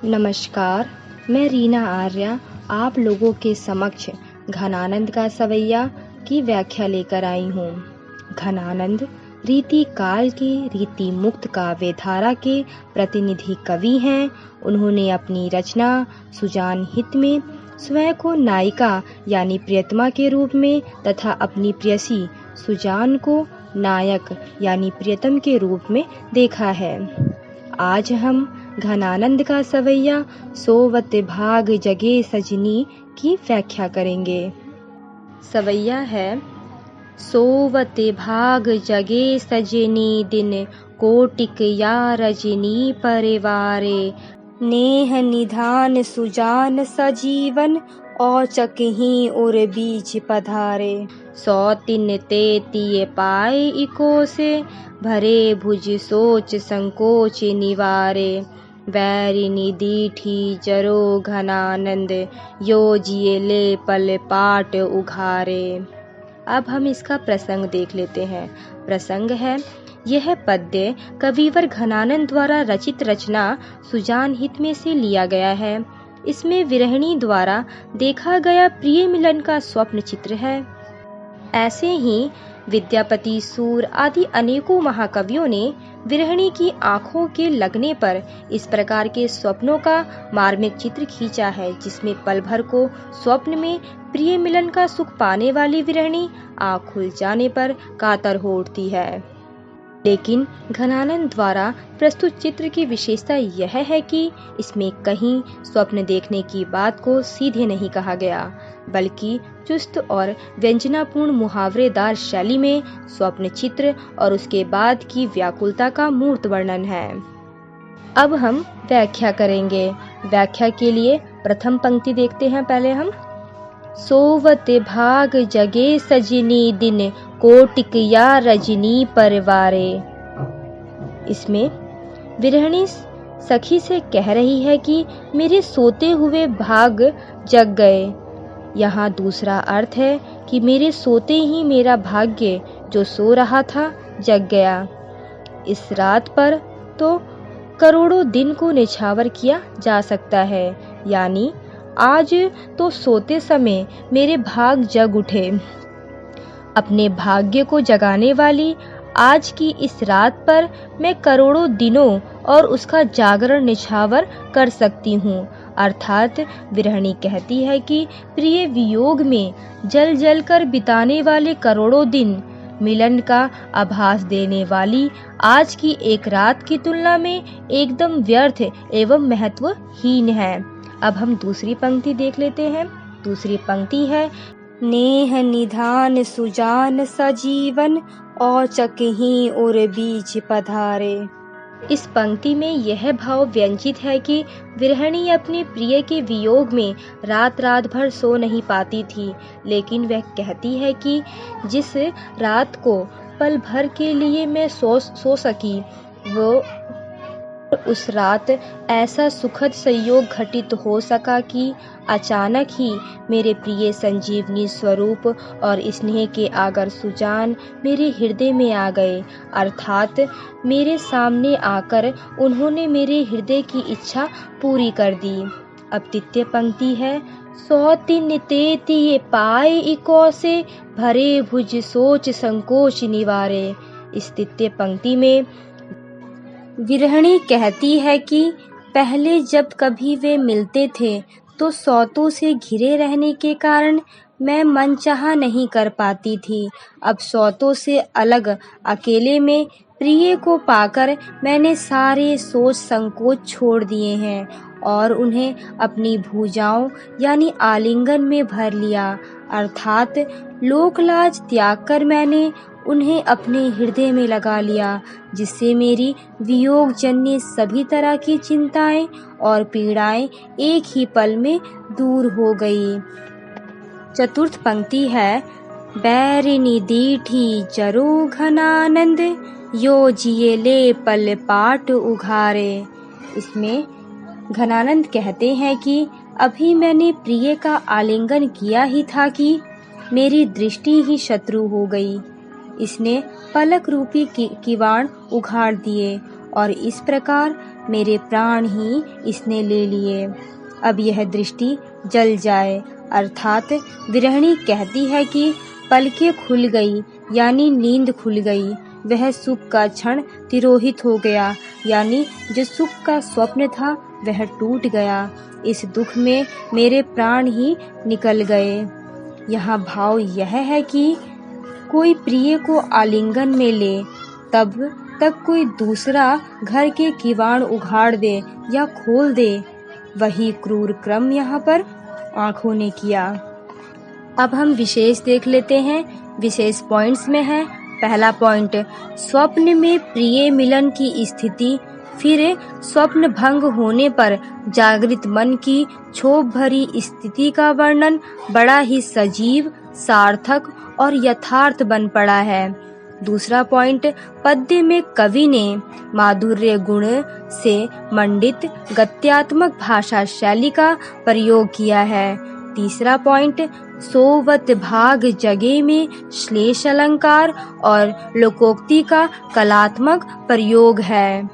नमस्कार, मैं रीना आर्या आप लोगों के समक्ष घनानंद का सवैया की व्याख्या लेकर आई हूँ। घनानंद रीति काल के रीति मुक्त काव्य धारा के प्रतिनिधि कवि हैं। उन्होंने अपनी रचना सुजान हित में स्वयं को नायिका यानी प्रियतमा के रूप में तथा अपनी प्रेयसी सुजान को नायक यानी प्रियतम के रूप में देखा है। आज हम घनानंद का सवैया सोवत भाग जगे सजनी की व्याख्या करेंगे। सवैया है सोवत भाग जगे सजनी दिन कोटिक या रजनी परिवारे नेह निधान सुजान सजीवन औचक ही उर बीच पधारे सौतिन तेतिये पाए इको से भरे भुज सोच संकोच निवारे वैरिनी दीठी जरो घनानंद योजिए ले पल पाट उघारे। अब हम इसका प्रसंग देख लेते हैं। प्रसंग है यह पद्य कविवर घनानंद द्वारा रचित रचना सुजान हित में से लिया गया है। इसमें विरहिणी द्वारा देखा गया प्रिय मिलन का स्वप्न चित्र है। ऐसे ही विद्यापति सूर आदि अनेकों महाकवियों ने विरहिणी की आंखों के लगने पर इस प्रकार के स्वप्नों का मार्मिक चित्र खींचा है, जिसमें पल भर को स्वप्न में प्रिय मिलन का सुख पाने वाली विरहिणी आंख खुल जाने पर कातर हो उठती है। लेकिन घनानंद द्वारा प्रस्तुत चित्र की विशेषता यह है कि इसमें कहीं स्वप्न देखने की बात को सीधे नहीं कहा गया, बल्कि चुस्त और व्यंजनापूर्ण मुहावरेदार शैली में स्वप्न चित्र और उसके बाद की व्याकुलता का मूर्त वर्णन है। अब हम व्याख्या करेंगे। व्याख्या के लिए प्रथम पंक्ति देखते हैं। पहले हम सोवत भाग जगे सजनी दिन कोटिक या रजनी परिवारे। इसमें विरहिणी सखी से कह रही है कि मेरे सोते हुए भाग जग गए। यहाँ दूसरा अर्थ है कि मेरे सोते ही मेरा भाग्य जो सो रहा था जग गया। इस रात पर तो करोड़ों दिन को निछावर किया जा सकता है, यानी आज तो सोते समय मेरे भाग जग उठे। अपने भाग्य को जगाने वाली आज की इस रात पर मैं करोड़ों दिनों और उसका जागरण निछावर कर सकती हूँ। अर्थात विरहिणी कहती है कि प्रिय वियोग में जल जल कर बिताने वाले करोड़ों दिन मिलन का आभास देने वाली आज की एक रात की तुलना में एकदम व्यर्थ एवं महत्वहीन है। अब हम दूसरी पंक्ति देख लेते हैं। दूसरी पंक्ति है नेह निधान सुजान सजीवन औचक ही उर बीच पधारे। इस पंक्ति में यह भाव व्यंजित है कि विरहिणी अपने प्रिय के वियोग में रात रात भर सो नहीं पाती थी, लेकिन वह कहती है कि जिस रात को पल भर के लिए मैं सो सकी, वो उस रात ऐसा सुखद संयोग घटित हो सका कि अचानक ही मेरे प्रिय संजीवनी स्वरूप और स्नेह के आगर सुजान मेरे हृदय में आ गए। अर्थात मेरे सामने आकर उन्होंने मेरे हृदय की इच्छा पूरी कर दी। अब तृतीय पंक्ति है सौतिन तेतिये पाए इको से भरे भुज सोच संकोच निवारे। इस तृतीय पंक्ति में विरहिणी कहती है कि पहले जब कभी वे मिलते थे तो सौतों से घिरे रहने के कारण मैं मनचाहा नहीं कर पाती थी। अब सौतों से अलग अकेले में प्रिय को पाकर मैंने सारे सोच संकोच छोड़ दिए हैं और उन्हें अपनी भुजाओं यानी आलिंगन में भर लिया। अर्थात लोकलाज त्याग कर मैंने उन्हें अपने हृदय में लगा लिया, जिससे मेरी वियोग जन्य सभी तरह की चिंताएं और पीड़ाएं एक ही पल में दूर हो गई। चतुर्थ पंक्ति है बैरिनी दीठी जरो घनानंद योजिए ले पल पाट उघारे। इसमें घनानंद कहते हैं कि अभी मैंने प्रिय का आलिंगन किया ही था कि मेरी दृष्टि ही शत्रु हो गई। इसने पलक रूपी किवाड़ उघाड़ दिए और इस प्रकार मेरे प्राण ही इसने ले लिए। अब यह दृष्टि जल जाए। अर्थात विरहिणी कहती है कि पलकें खुल गई यानी नींद खुल गई। वह सुख का क्षण तिरोहित हो गया यानी जो सुख का स्वप्न था वह टूट गया। इस दुख में मेरे प्राण ही निकल गए। यहाँ भाव यह है कि कोई प्रिय को आलिंगन में ले तब तक कोई दूसरा घर के किवाड़ उघाड़ दे या खोल दे। वही क्रूर क्रम यहाँ पर आँखों ने किया। अब हम विशेष देख लेते हैं। विशेष पॉइंट्स में है। पहला पॉइंट, स्वप्न में प्रिय मिलन की स्थिति, फिर स्वप्न भंग होने पर जागृत मन की क्षोभ भरी स्थिति का वर्णन बड़ा ही सजीव, सार्थक और यथार्थ बन पड़ा है। दूसरा पॉइंट, पद्य में कवि ने माधुर्य गुण से मंडित गद्यात्मक भाषा शैली का प्रयोग किया है। तीसरा पॉइंट, सोवत भाग जगे में श्लेष अलंकार और लोकोक्ति का कलात्मक प्रयोग है।